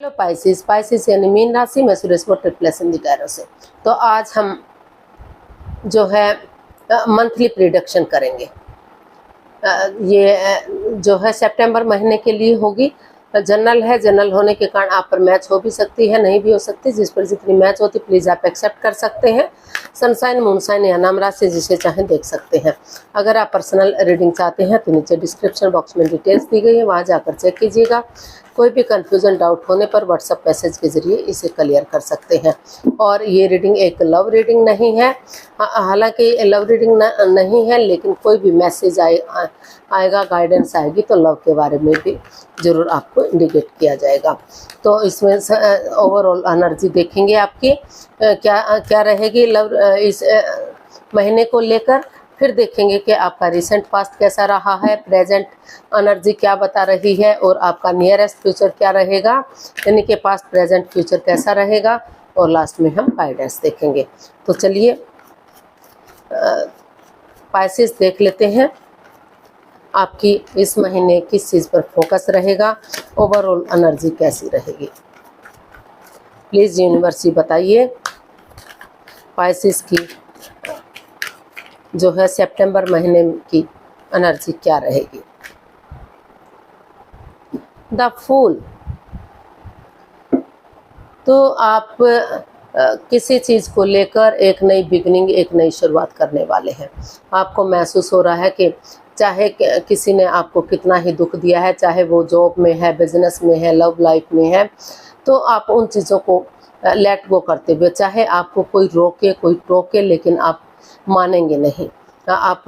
Hello Pisces, Pisces यानी mean राशि में सुरेश प्लस इन दिखारों से। तो आज हम जो है मंथली प्रिडिक्शन करेंगे। ये जो है सितंबर महीने के लिए होगी। जनरल है, जनरल होने के कारण आप पर मैच हो भी सकती है, नहीं भी हो सकती। जिस पर जितनी मैच होती प्लीज़ आप एक्सेप्ट कर सकते हैं। सनसाइन, मूनसाइन या नाम राशि जिसे चाहें देख सकते हैं। अगर आप पर्सनल रीडिंग चाहते हैं तो नीचे डिस्क्रिप्शन बॉक्स में डिटेल्स दी गई है, वहाँ जाकर चेक कीजिएगा। कोई भी कन्फ्यूज़न डाउट होने पर व्हाट्सएप मैसेज के ज़रिए इसे क्लियर कर सकते हैं। और ये रीडिंग एक लव रीडिंग नहीं है। हालांकि लव रीडिंग नहीं है, लेकिन कोई भी मैसेज आएगा, गाइडेंस आएगी तो लव के बारे में भी ज़रूर आपको इंडिकेट किया जाएगा। तो इसमें ओवरऑल एनर्जी देखेंगे आपकी क्या रहेगी लव इस महीने को लेकर। फिर देखेंगे कि आपका रिसेंट पास्ट कैसा रहा है, प्रेजेंट एनर्जी क्या बता रही है, और आपका नियरेस्ट फ्यूचर क्या रहेगा, यानी कि पास्ट प्रेजेंट फ्यूचर कैसा रहेगा। और लास्ट में हम गाइडेंस देखेंगे। तो चलिए पाइसेस देख लेते हैं आपकी इस महीने किस चीज़ पर फोकस रहेगा, ओवरऑल एनर्जी कैसी रहेगी। प्लीज़ यूनिवर्स बताइए पाइसेस की जो है सितंबर महीने की एनर्जी क्या रहेगी। The fool. तो आप किसी चीज़ को लेकर एक नई बिगनिंग, एक नई शुरुआत करने वाले हैं। आपको महसूस हो रहा है कि चाहे किसी ने आपको कितना ही दुख दिया है, चाहे वो जॉब में है, बिजनेस में है, लव लाइफ में है, तो आप उन चीज़ों को लेट गो करते हुए, चाहे आपको कोई रोके कोई टोके, लेकिन आप मानेंगे नहीं। आप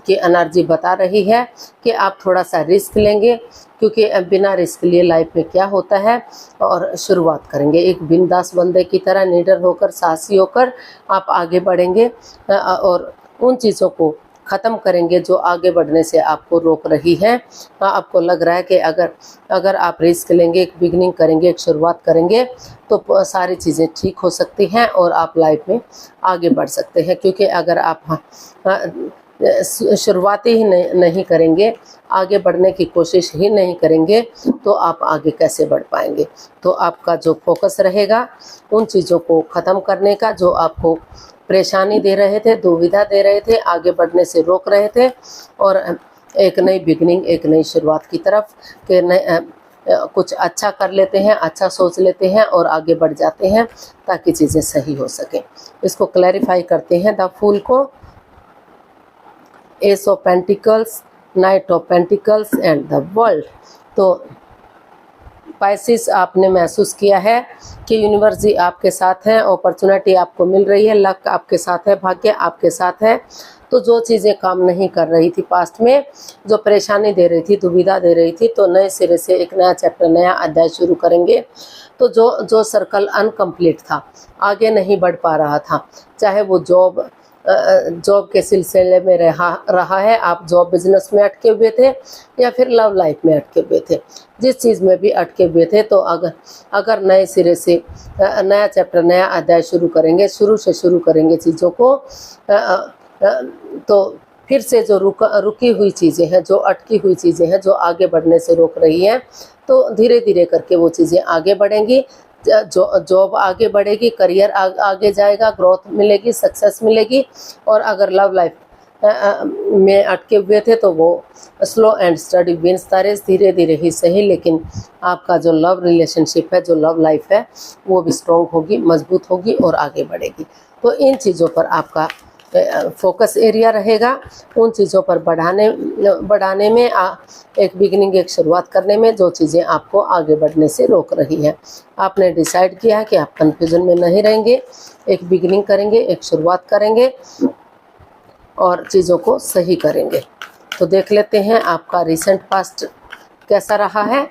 की एनर्जी बता रही है कि आप थोड़ा सा रिस्क लेंगे, क्योंकि बिना रिस्क लिए लाइफ में क्या होता है, और शुरुआत करेंगे एक बिंदास बंदे की तरह, निडर होकर, साहसी होकर आप आगे बढ़ेंगे और उन चीज़ों को ख़त्म करेंगे जो आगे बढ़ने से आपको रोक रही है। आपको लग रहा है कि अगर आप रिस्क लेंगे, एक बिगनिंग करेंगे, एक शुरुआत करेंगे, तो सारी चीज़ें ठीक हो सकती हैं और आप लाइफ में आगे बढ़ सकते हैं। क्योंकि अगर आप शुरुआत ही नहीं करेंगे, आगे बढ़ने की कोशिश ही नहीं करेंगे, तो आप आगे कैसे बढ़ पाएंगे। तो आपका जो फोकस रहेगा उन चीज़ों को ख़त्म करने का जो आपको परेशानी दे रहे थे, दुविधा दे रहे थे, आगे बढ़ने से रोक रहे थे, और एक नई बिगनिंग, एक नई शुरुआत की तरफ के कुछ अच्छा कर लेते हैं, अच्छा सोच लेते हैं और आगे बढ़ जाते हैं ताकि चीज़ें सही हो सकें। इसको क्लैरिफाई करते हैं द फूल को। S of pentacles, night of pentacles and the world. तो पाइसेस, आपने महसूस किया है कि यूनिवर्स जी आपके साथ है, अपॉर्चुनिटी आपको मिल रही है, लक आपके साथ है, भाग्य आपके साथ है। तो जो चीज़ें काम नहीं कर रही थी पास्ट में, जो परेशानी दे रही थी, दुविधा दे रही थी, तो नए सिरे से एक नया चैप्टर, नया अध्याय शुरू करेंगे। तो जो सर्कल अनकम्प्लीट था, आगे नहीं बढ़ पा रहा था, चाहे वो जॉब के सिलसिले में रहा है, आप जॉब बिजनेस में अटके हुए थे या फिर लव लाइफ में अटके हुए थे, जिस चीज़ में भी अटके हुए थे, तो अगर नए सिरे से नया चैप्टर, नया अध्याय शुरू करेंगे, शुरू से शुरू करेंगे चीज़ों को, तो फिर से जो रुकी हुई चीज़ें हैं, जो अटकी हुई चीज़ें हैं, जो आगे बढ़ने से रोक रही हैं, तो धीरे धीरे करके वो चीज़ें आगे बढ़ेंगी। जॉब आगे बढ़ेगी, करियर आगे जाएगा, ग्रोथ मिलेगी, सक्सेस मिलेगी। और अगर लव लाइफ में अटके हुए थे तो वो slow and steady wins the race, धीरे धीरे ही सही, लेकिन आपका जो लव रिलेशनशिप है, जो लव लाइफ है, वो भी स्ट्रॉन्ग होगी, मजबूत होगी और आगे बढ़ेगी। तो इन चीज़ों पर आपका फोकस एरिया रहेगा, उन चीज़ों पर बढ़ाने में, एक बिगिनिंग, एक शुरुआत करने में, जो चीज़ें आपको आगे बढ़ने से रोक रही हैं। आपने डिसाइड किया है कि आप कन्फ्यूजन में नहीं रहेंगे, एक बिगिनिंग करेंगे, एक शुरुआत करेंगे और चीज़ों को सही करेंगे। तो देख लेते हैं आपका रिसेंट पास्ट कैसा रहा है।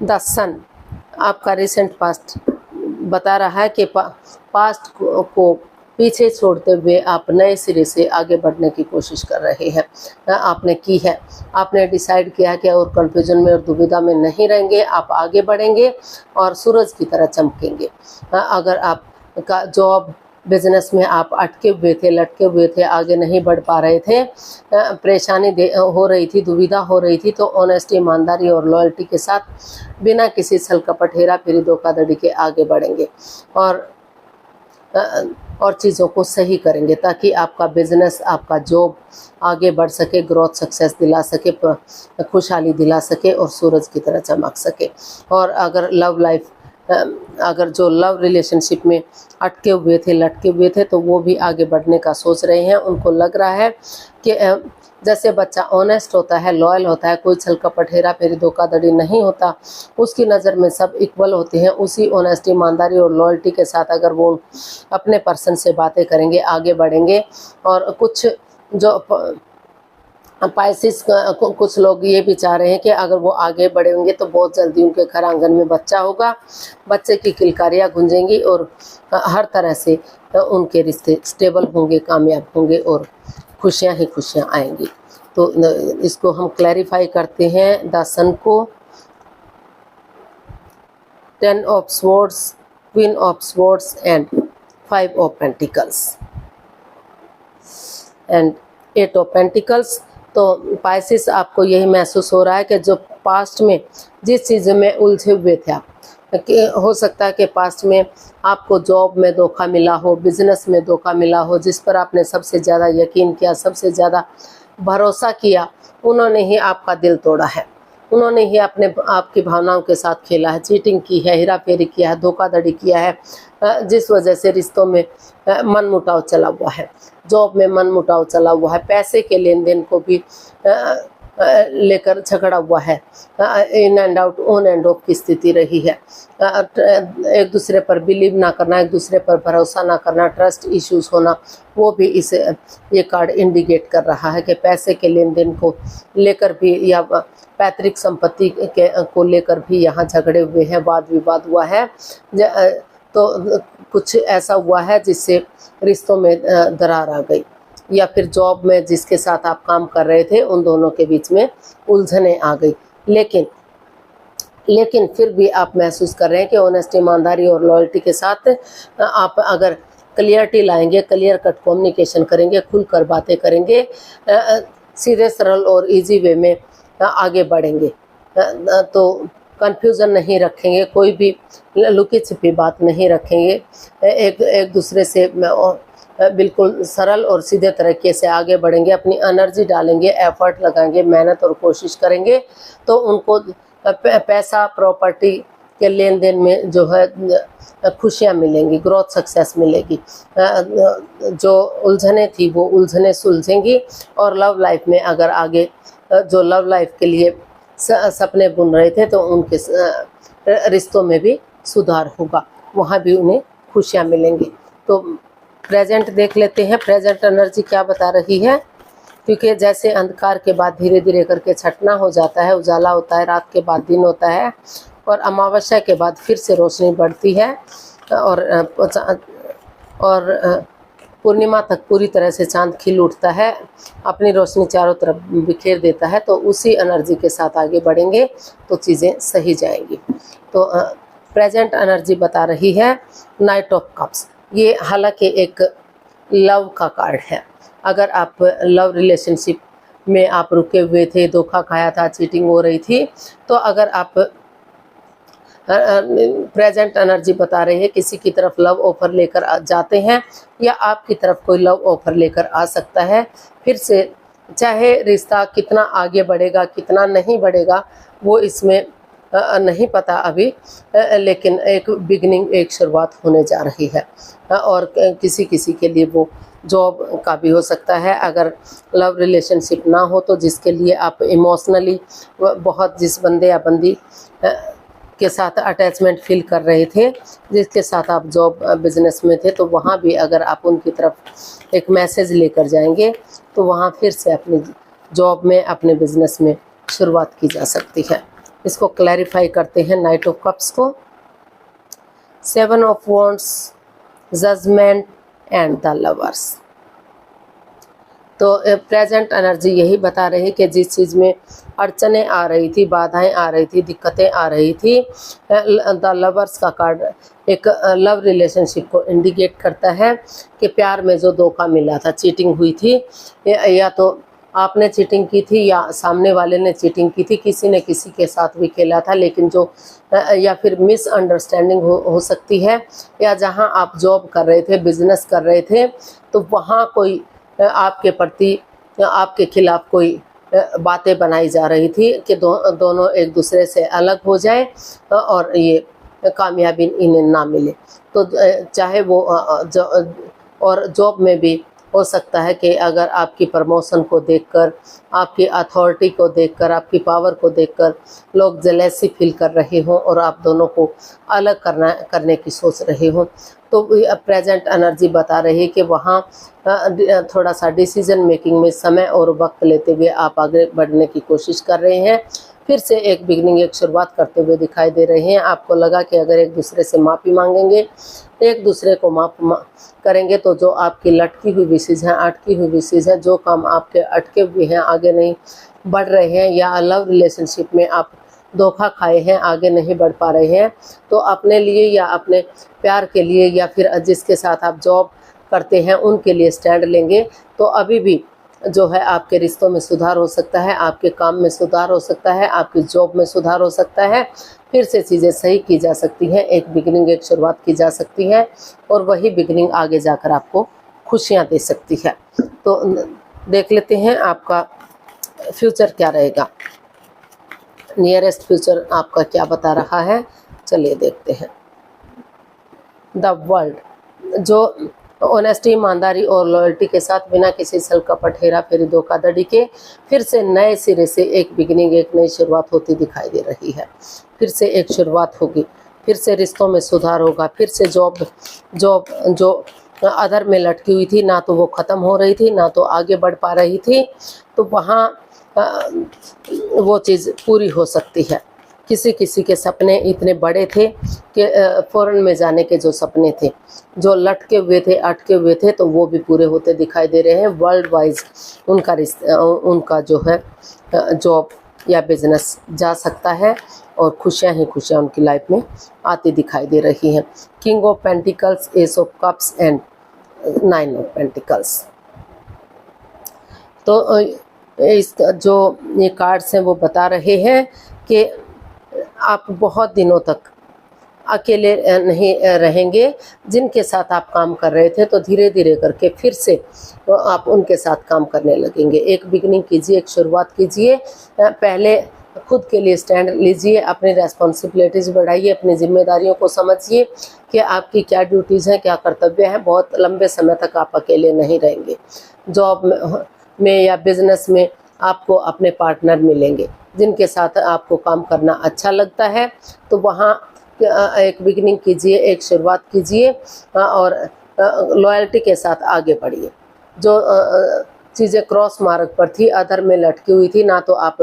द सन, आपका रिसेंट पास्ट बता रहा है कि पास्ट को पीछे छोड़ते हुए आप नए सिरे से आगे बढ़ने की कोशिश कर रहे हैं। आपने की है, आपने डिसाइड किया है कि और कन्फ्यूजन में और दुविधा में नहीं रहेंगे, आप आगे बढ़ेंगे और सूरज की तरह चमकेंगे। अगर आपका जॉब बिजनेस में आप अटके हुए थे, लटके हुए थे, आगे नहीं बढ़ पा रहे थे, परेशानी हो रही थी, दुविधा हो रही थी, तो ऑनेस्टी, ईमानदारी और लॉयल्टी के साथ बिना किसी छल कपट, हेरा फेरी, धोखाधड़ी के आगे बढ़ेंगे और चीज़ों को सही करेंगे ताकि आपका बिजनेस, आपका जॉब आगे बढ़ सके, ग्रोथ, सक्सेस दिला सके, खुशहाली दिला सके और सूरज की तरह चमक सके। और अगर लव लाइफ, अगर जो लव रिलेशनशिप में अटके हुए थे, लटके हुए थे, तो वो भी आगे बढ़ने का सोच रहे हैं। उनको लग रहा है कि जैसे बच्चा ऑनेस्ट होता है, लॉयल होता है, कोई छल कपट, हेरा फेरी, धोखाधड़ी नहीं होता, उसकी नज़र में सब इक्वल होते हैं, उसी ऑनेस्टी, ईमानदारी और लॉयल्टी के साथ अगर वो अपने पर्सन से बातें करेंगे, आगे बढ़ेंगे। और कुछ जो पाइसिस, कुछ लोग ये भी चाह रहे हैं कि अगर वो आगे बढ़ेंगे तो बहुत जल्दी उनके घर आंगन में बच्चा होगा, बच्चे की किलकारियाँ गूंजेंगी और हर तरह से उनके रिश्ते स्टेबल होंगे, कामयाब होंगे और खुशियाँ ही खुशियाँ आएंगी। तो इसको हम क्लैरिफाई करते हैं। द सन को 10 of swords, queen of swords and 5 of pentacles and 8 of pentacles. तो पाइसिस, आपको यही महसूस हो रहा है कि जो पास्ट में जिस चीज़ में उलझे हुए थे आप, कि हो सकता है कि पास्ट में आपको जॉब में धोखा मिला हो, बिजनेस में धोखा मिला हो, जिस पर आपने सबसे ज़्यादा यकीन किया, सबसे ज़्यादा भरोसा किया, उन्होंने ही आपका दिल तोड़ा है, उन्होंने ही आपकी भावनाओं के साथ खेला है, चीटिंग की है, हेरा फेरी किया है, धोखाधड़ी किया है, जिस वजह से रिश्तों में मनमुटाव चला हुआ है, जॉब में मनमुटाव चला हुआ है, पैसे के लेन देन को भी लेकर झगड़ा हुआ है, in and out, on end of की स्थिति रही है, एक दूसरे पर बिलीव ना करना, एक दूसरे पर भरोसा ना करना, ट्रस्ट इश्यूज होना, वो भी ये कार्ड इंडिकेट कर रहा है कि पैसे के लेन देन को लेकर भी या पैतृक संपत्ति को लेकर भी यहाँ झगड़े हुए हैं, वाद विवाद हुआ है। तो कुछ ऐसा हुआ है जिससे रिश्तों में दरार आ गई, या फिर जॉब में जिसके साथ आप काम कर रहे थे उन दोनों के बीच में उलझने आ गई। लेकिन फिर भी आप महसूस कर रहे हैं कि ऑनेस्टी, ईमानदारी और लॉयल्टी के साथ आप अगर क्लियरिटी लाएंगे, क्लियर कट कम्युनिकेशन करेंगे, खुलकर बातें करेंगे, सीधे सरल और इजी वे में आगे बढ़ेंगे, तो कन्फ्यूज़न नहीं रखेंगे, कोई भी लुकी छिपी बात नहीं रखेंगे, एक दूसरे से बिल्कुल सरल और सीधे तरीके से आगे बढ़ेंगे, अपनी एनर्जी डालेंगे, एफर्ट लगाएंगे, मेहनत और कोशिश करेंगे, तो उनको पैसा, प्रॉपर्टी के लेन देन में जो है खुशियाँ मिलेंगी, ग्रोथ, सक्सेस मिलेगी, जो उलझने थी वो उलझने सुलझेंगी। और लव लाइफ में अगर आगे जो लव लाइफ के लिए सपने बुन रहे थे तो उनके रिश्तों में भी सुधार होगा, वहाँ भी उन्हें खुशियाँ मिलेंगी। तो प्रेजेंट देख लेते हैं, प्रेजेंट एनर्जी क्या बता रही है, क्योंकि जैसे अंधकार के बाद धीरे धीरे करके छटना हो जाता है, उजाला होता है, रात के बाद दिन होता है और अमावस्या के बाद फिर से रोशनी बढ़ती है और पूर्णिमा तक पूरी तरह से चांद खिल उठता है, अपनी रोशनी चारों तरफ बिखेर देता है। तो उसी एनर्जी के साथ आगे बढ़ेंगे तो चीज़ें सही जाएंगी। तो प्रेजेंट एनर्जी बता रही है नाइट ऑफ कप्स। ये हालांकि एक लव का कार्ड है। अगर आप लव रिलेशनशिप में आप रुके हुए थे, धोखा खाया था, चीटिंग हो रही थी, तो अगर आप प्रेजेंट एनर्जी बता रही है किसी की तरफ लव ऑफर लेकर जाते हैं या आपकी तरफ कोई लव ऑफर लेकर आ सकता है। फिर से चाहे रिश्ता कितना आगे बढ़ेगा, कितना नहीं बढ़ेगा, वो इसमें नहीं पता अभी, लेकिन एक बिगनिंग, एक शुरुआत होने जा रही है। और किसी किसी के लिए वो जॉब का भी हो सकता है, अगर लव रिलेशनशिप ना हो तो जिसके लिए आप इमोशनली बहुत, जिस बंदे या बंदी के साथ अटैचमेंट फील कर रहे थे, जिसके साथ आप जॉब बिजनेस में थे, तो वहाँ भी अगर आप उनकी तरफ एक मैसेज लेकर जाएंगे तो वहाँ फिर से अपनी जॉब में, अपने बिजनेस में शुरुआत की जा सकती है। इसको क्लैरिफाई करते हैं नाइट ऑफ कप्स को। 7 of wands, judgement and the lovers. तो प्रेजेंट एनर्जी यही बता रही कि जिस चीज़ में अड़चनें आ रही थी, बाधाएं आ रही थी, दिक्कतें आ रही थी, द लवर्स का कार्ड एक लव रिलेशनशिप को इंडिकेट करता है कि प्यार में जो धोखा मिला था, चीटिंग हुई थी, या तो आपने चीटिंग की थी या सामने वाले ने चीटिंग की थी, किसी ने किसी के साथ भी खेला था, लेकिन जो या फिर मिसअंडरस्टैंडिंग हो सकती है, या जहां आप जॉब कर रहे थे, बिजनेस कर रहे थे, तो वहां कोई आपके प्रति, आपके खिलाफ कोई बातें बनाई जा रही थी कि दोनों एक दूसरे से अलग हो जाए और ये कामयाबी इन्हें ना मिले। तो चाहे वो और जॉब में भी हो सकता है कि अगर आपकी प्रमोशन को देखकर, आपकी अथॉरिटी को देखकर, आपकी पावर को देखकर लोग जेलेसी फील कर रहे हों और आप दोनों को अलग करने की सोच रहे हों, तो प्रेजेंट एनर्जी बता रही है कि वहाँ थोड़ा सा डिसीजन मेकिंग में समय और वक्त लेते हुए आप आगे बढ़ने की कोशिश कर रहे हैं। फिर से एक बिगनिंग, एक शुरुआत करते हुए दिखाई दे रहे हैं। आपको लगा कि अगर एक दूसरे से माफ़ी मांगेंगे, एक दूसरे को माफ़ करेंगे, तो जो आपकी लटकी हुई विशेष हैं, अटकी हुई विशेष हैं, जो काम आपके अटके हुए हैं, आगे नहीं बढ़ रहे हैं, या लव रिलेशनशिप में आप धोखा खाए हैं, आगे नहीं बढ़ पा रहे हैं, तो अपने लिए या अपने प्यार के लिए या फिर जिसके साथ आप जॉब करते हैं उनके लिए स्टैंड लेंगे, तो अभी भी जो है आपके रिश्तों में सुधार हो सकता है, आपके काम में सुधार हो सकता है, आपकी जॉब में सुधार हो सकता है, फिर से चीज़ें सही की जा सकती हैं, एक बिगनिंग, एक शुरुआत की जा सकती है, और वही बिगनिंग आगे जाकर आपको खुशियां दे सकती है। तो देख लेते हैं आपका फ्यूचर क्या रहेगा, नियरेस्ट फ्यूचर आपका क्या बता रहा है, चलिए देखते हैं। द वर्ल्ड, जो ऑनेस्टी, ईमानदारी और लॉयल्टी के साथ बिना किसी छल कपट, हेरा फेरी, धोखाधड़ी के फिर से नए सिरे से एक बिगनिंग, एक नई शुरुआत होती दिखाई दे रही है। फिर से एक शुरुआत होगी, फिर से रिश्तों में सुधार होगा, फिर से जॉब जो अधर में लटकी हुई थी, ना तो वो ख़त्म हो रही थी, ना तो आगे बढ़ पा रही थी, तो वहाँ वो चीज़ पूरी हो सकती है। किसी किसी के सपने इतने बड़े थे कि फॉरेन में जाने के जो सपने थे, जो लटके हुए थे, अटके हुए थे, तो वो भी पूरे होते दिखाई दे रहे हैं। वर्ल्ड वाइज उनका जो है जॉब या बिजनेस जा सकता है, और खुशियां ही खुशियां उनकी लाइफ में आती दिखाई दे रही हैं। King of pentacles, S of cups and 9 of pentacles. तो इस जो ये कार्ड्स हैं वो बता रहे हैं कि आप बहुत दिनों तक अकेले नहीं रहेंगे। जिनके साथ आप काम कर रहे थे, तो धीरे धीरे करके फिर से आप उनके साथ काम करने लगेंगे। एक बिगनिंग कीजिए, एक शुरुआत कीजिए, पहले खुद के लिए स्टैंड लीजिए, अपनी रेस्पॉन्सिबिलिटीज़ बढ़ाइए, अपनी जिम्मेदारियों को समझिए कि आपकी क्या ड्यूटीज़ हैं, क्या कर्तव्य हैं। बहुत लंबे समय तक आप अकेले नहीं रहेंगे। जॉब में या बिजनेस में आपको अपने पार्टनर मिलेंगे, जिनके साथ आपको काम करना अच्छा लगता है, तो वहाँ एक बिगनिंग कीजिए, एक शुरुआत कीजिए, और लॉयल्टी के साथ आगे बढ़िए। जो चीज़ें क्रॉस मार्ग पर थी, अधर में लटकी हुई थी, ना तो आप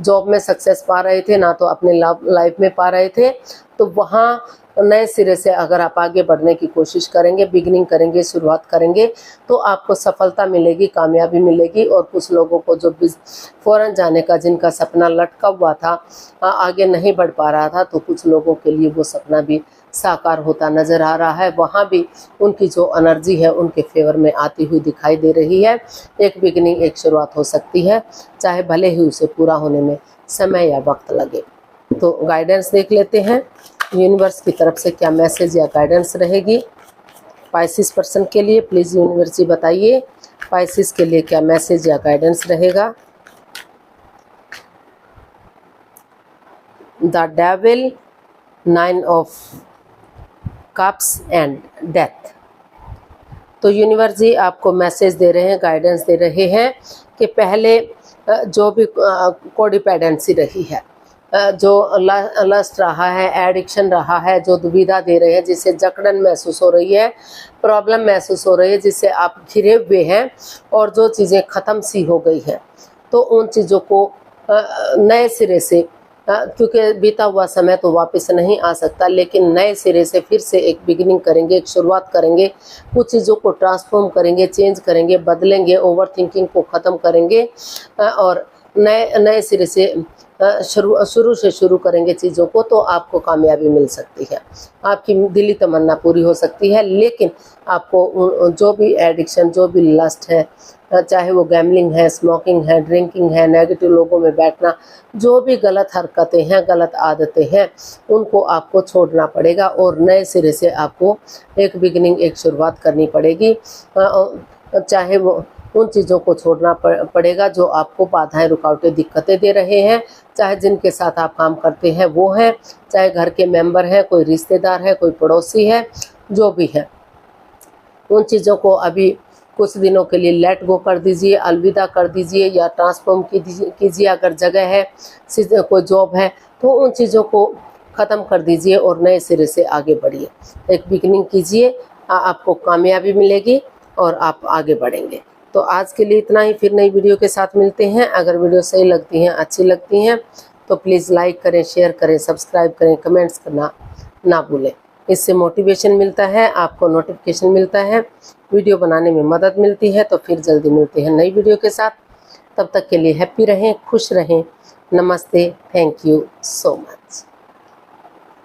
जॉब में सक्सेस पा रहे थे, ना तो अपने लाइफ में पा रहे थे, तो वहाँ नए सिरे से अगर आप आगे बढ़ने की कोशिश करेंगे, बिगनिंग करेंगे, शुरुआत करेंगे, तो आपको सफलता मिलेगी, कामयाबी मिलेगी। और कुछ लोगों को जो फॉरेन जाने का जिनका सपना लटका हुआ था, आगे नहीं बढ़ पा रहा था, तो कुछ लोगों के लिए वो सपना भी साकार होता नज़र आ रहा है। वहाँ भी उनकी जो एनर्जी है उनके फेवर में आती हुई दिखाई दे रही है। एक बिगनिंग, एक शुरुआत हो सकती है, चाहे भले ही उसे पूरा होने में समय या वक्त लगे। तो गाइडेंस देख लेते हैं, यूनिवर्स की तरफ से क्या मैसेज या गाइडेंस रहेगी पाइसिस पर्सन के लिए। प्लीज़ यूनिवर्स जी बताइए, पाइसिस के लिए क्या मैसेज या गाइडेंस रहेगा। The devil, 9 of cups and death. तो यूनिवर्स जी आपको मैसेज दे रहे हैं, गाइडेंस दे रहे हैं कि पहले जो भी कोडिपेंडेंसी रही है, जो लस्ट रहा है, एडिक्शन रहा है, जो दुविधा दे रहे हैं, जिससे जकड़न महसूस हो रही है, प्रॉब्लम महसूस हो रही है, जिससे आप घिरे हुए हैं, और जो चीज़ें ख़त्म सी हो गई हैं, तो उन चीज़ों को नए सिरे से क्योंकि बीता हुआ समय तो वापस नहीं आ सकता, लेकिन नए सिरे से फिर से एक बिगिनिंग करेंगे, एक शुरुआत करेंगे, कुछ चीज़ों को ट्रांसफॉर्म करेंगे, चेंज करेंगे, बदलेंगे, ओवर थिंकिंग को ख़त्म करेंगे और नए सिरे से शुरू से शुरू करेंगे चीज़ों को, तो आपको कामयाबी मिल सकती है, आपकी दिली तमन्ना पूरी हो सकती है। लेकिन आपको जो भी एडिक्शन, जो भी लस्ट है, चाहे वो गैमलिंग है, स्मोकिंग है, ड्रिंकिंग है, नेगेटिव लोगों में बैठना, जो भी गलत हरकतें हैं, गलत आदतें हैं, उनको आपको छोड़ना पड़ेगा और नए सिरे से आपको एक बिगिनिंग, एक शुरुआत करनी पड़ेगी। चाहे वो उन चीज़ों को छोड़ना पड़ेगा जो आपको बाधाएं, रुकावटें, दिक्कतें दे रहे हैं, चाहे जिनके साथ आप काम करते हैं वो हैं, चाहे घर के मेंबर हैं, कोई रिश्तेदार है, कोई पड़ोसी है, जो भी है, उन चीज़ों को अभी कुछ दिनों के लिए लेट गो कर दीजिए, अलविदा कर दीजिए या ट्रांसफॉर्म कीजिए। अगर जगह है, कोई जॉब है, तो उन चीज़ों को ख़त्म कर दीजिए और नए सिरे से आगे बढ़िए, एक बिगिनिंग कीजिए, आपको कामयाबी मिलेगी और आप आगे बढ़ेंगे। तो आज के लिए इतना ही, फिर नई वीडियो के साथ मिलते हैं। अगर वीडियो सही लगती हैं, अच्छी लगती हैं, तो प्लीज़ लाइक करें, शेयर करें, सब्सक्राइब करें, कमेंट्स करना ना भूलें। इससे मोटिवेशन मिलता है, आपको नोटिफिकेशन मिलता है, वीडियो बनाने में मदद मिलती है। तो फिर जल्दी मिलते हैं नई वीडियो के साथ। तब तक के लिए हैप्पी रहें, खुश रहें। नमस्ते, थैंक यू सो मच।